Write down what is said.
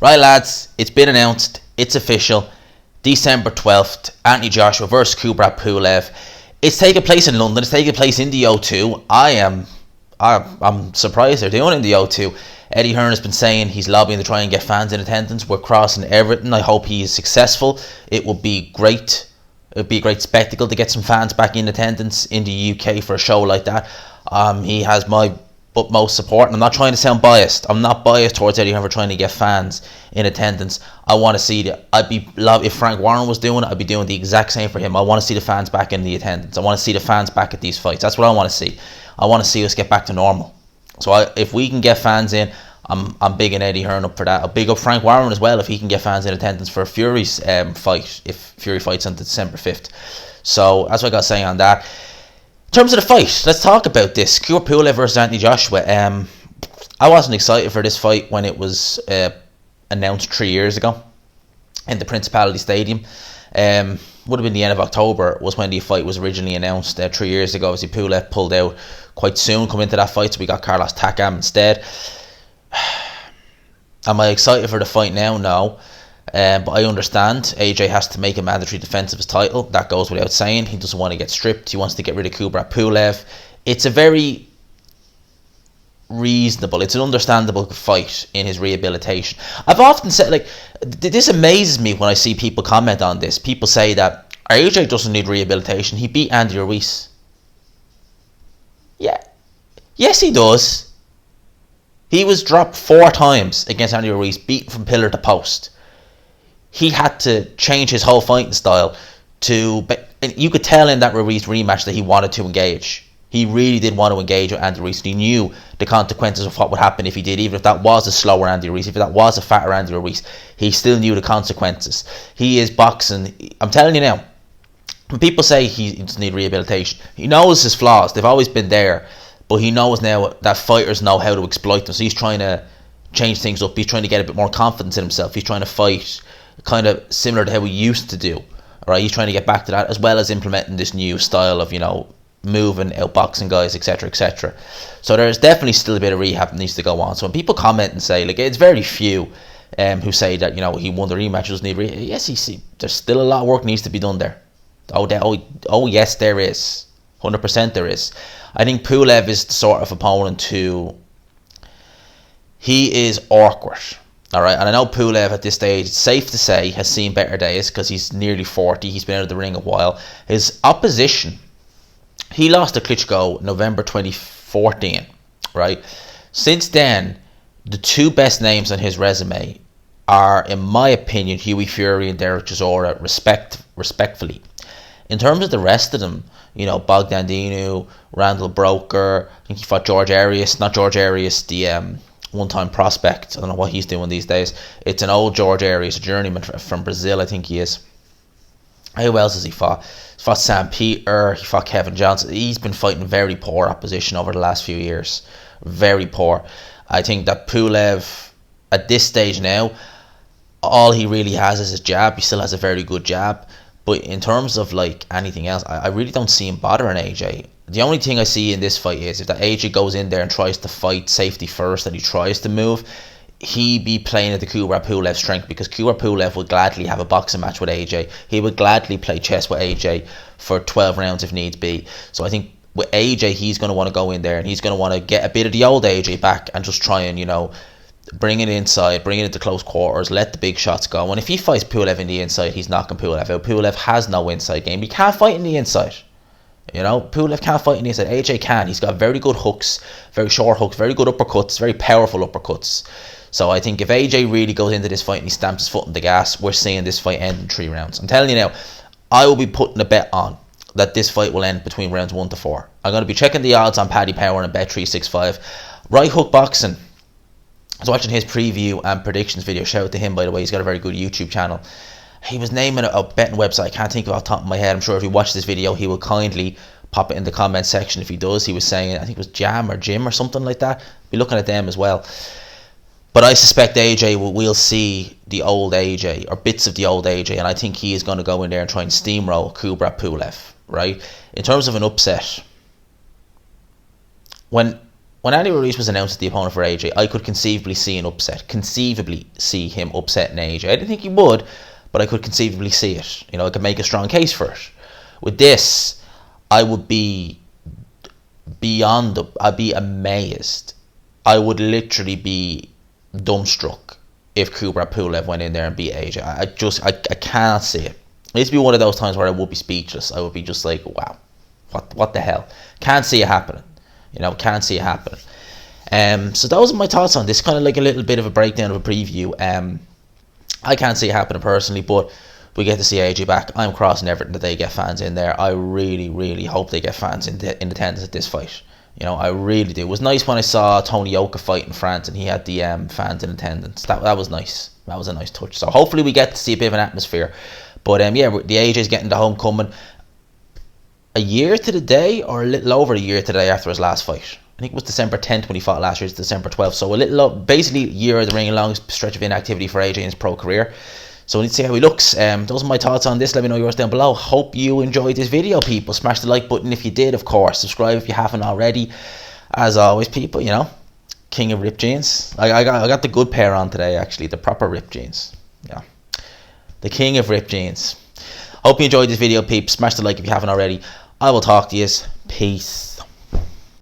Right, lads, it's been announced. It's official. December 12th, Anthony Joshua versus Kubrat Pulev. It's taking place in London. It's taking place in the O2. I'm surprised they're doing it in the O2. Eddie Hearn has been saying he's lobbying to try and get fans in attendance. We're crossing everything. I hope he is successful. It would be great. It would be a great spectacle to get some fans back in attendance in the UK for a show like that. He has my utmost support, and I'm not trying to sound biased. I'm not biased towards Eddie Hearn for trying to get fans in attendance. I want to see if Frank Warren was doing it, I'd be doing the exact same for him. I want to see the fans back in the attendance. I want to see the fans back at these fights. That's what I want to see. I want to see us get back to normal. So if we can get fans in, I'm bigging Eddie Hearn up for that. I'll big up Frank Warren as well if he can get fans in attendance for Fury's fight, if Fury fights on December 5th. So that's what I got to say on that. In terms of the fight, let's talk about this. Kubrat Pulev versus Anthony Joshua. I wasn't excited for this fight when it was announced 3 years ago in the Principality Stadium. Would have been the end of October was when the fight was originally announced 3 years ago. Obviously, Pulev pulled out quite soon coming into that fight, so we got Carlos Takam instead. Am I excited for the fight now? No. But I understand AJ has to make a mandatory defense of his title. That goes without saying. He doesn't want to get stripped. He wants to get rid of Kubrat Pulev. It's a very reasonable, it's an understandable fight in his rehabilitation. I've often said, like, this amazes me when I see people comment on this. People say that AJ doesn't need rehabilitation. He beat Andy Ruiz. Yeah. Yes, he does. He was dropped 4 times against Andy Ruiz, beaten from pillar to post. He had to change his whole fighting style and you could tell in that Ruiz rematch that he wanted to engage. He really did want to engage with Andy Ruiz. He knew the consequences of what would happen if he did, even if that was a slower Andy Ruiz, if that was a fatter Andy Ruiz. He still knew the consequences. He is boxing. I'm telling you now, when people say he doesn't need rehabilitation, he knows his flaws. They've always been there. But he knows now that fighters know how to exploit them. So he's trying to change things up. He's trying to get a bit more confidence in himself. He's trying to fight kind of similar to how he used to do. Right? He's trying to get back to that, as well as implementing this new style of, moving, outboxing guys, etc., etc. So there's definitely still a bit of rehab that needs to go on. So when people comment and say, like, it's very few who say that, he won the rematch, doesn't need rehab. Yes, there's still a lot of work needs to be done there. Oh yes, there is. 100% there is. I think Pulev is the sort of opponent he is awkward. Alright, and I know Pulev at this stage, it's safe to say, has seen better days because he's nearly 40. He's been out of the ring a while. His opposition, he lost to Klitschko November 2014. Right? Since then, the 2 best names on his resume are, in my opinion, Hughie Fury and Derek Chisora, respectfully. In terms of the rest of them, Bogdan Dinu, Randall Broker, I think he fought George Arias, not George Arias, the one-time prospect. I don't know what he's doing these days. It's an old George Arias, a journeyman from Brazil, I think he is. Who else has he fought? He fought Sam Peter, he fought Kevin Johnson. He's been fighting very poor opposition over the last few years. Very poor. I think that Pulev, at this stage now, all he really has is his jab. He still has a very good jab. But in terms of anything else, I really don't see him bothering AJ. The only thing I see in this fight is if that AJ goes in there and tries to fight safety first and he tries to move, he be playing at the Kubrat Pulev strength, because Kubrat Pulev would gladly have a boxing match with AJ. He would gladly play chess with AJ for 12 rounds if needs be. So I think with AJ, he's going to want to go in there and he's going to want to get a bit of the old AJ back and just try and, bring it inside, bring it into close quarters, let the big shots go. And if he fights Pulev in the inside, he's knocking Pulev out. Pulev has no inside game. He can't fight in the inside. Pulev can't fight in the inside. AJ can. He's got very good hooks, very short hooks, very good uppercuts, very powerful uppercuts. So I think if AJ really goes into this fight and he stamps his foot on the gas, we're seeing this fight end in 3 rounds. I'm telling you now, I will be putting a bet on that this fight will end between rounds 1 to 4. I'm going to be checking the odds on Paddy Power and Bet365. Right Hook Boxing, I was watching his preview and predictions video. Shout out to him, by the way. He's got a very good YouTube channel. He was naming a betting website. I can't think of it off the top of my head. I'm sure if you watch this video, he will kindly pop it in the comment section if he does. He was saying, I think it was Jam or Jim or something like that. Be looking at them as well. But I suspect AJ we'll see the old AJ, or bits of the old AJ, and I think he is going to go in there and try and steamroll Kubrat Pulev, right? In terms of an upset, when when Andy Ruiz was announced as the opponent for AJ, I could conceivably see an upset. Conceivably see him upsetting AJ. I didn't think he would, but I could conceivably see it. You know, I could make a strong case for it. With this, I would be I'd be amazed. I would literally be dumbstruck if Kubrat Pulev went in there and beat AJ. I can't see it. It needs to be one of those times where I would be speechless. I would be just like, wow, what the hell? Can't see it happening. You know, can't see it happening. So those are my thoughts on this. Kind of like a little bit of a breakdown of a preview. I can't see it happening personally, but we get to see AJ back. I'm crossing everything that they get fans in there. I really, really hope they get fans in attendance at this fight. You know, I really do. It was nice when I saw Tony Yoka fight in France and he had the fans in attendance. That was nice. That was a nice touch. So hopefully we get to see a bit of an atmosphere. But yeah, the AJ's getting the homecoming a year to the day, or a little over a year to the day after his last fight. I think it was December 10th when he fought last year. It's December 12th. So basically a year of the ring, a long stretch of inactivity for AJ in his pro career. So we need to see how he looks. Those are my thoughts on this. Let me know yours down below. Hope you enjoyed this video, people. Smash the like button if you did, of course. Subscribe if you haven't already. As always, people, you know, king of ripped jeans. I got the good pair on today, actually, the proper ripped jeans. Yeah, the king of ripped jeans. Hope you enjoyed this video, peeps. Smash the like if you haven't already. I will talk to you. Peace.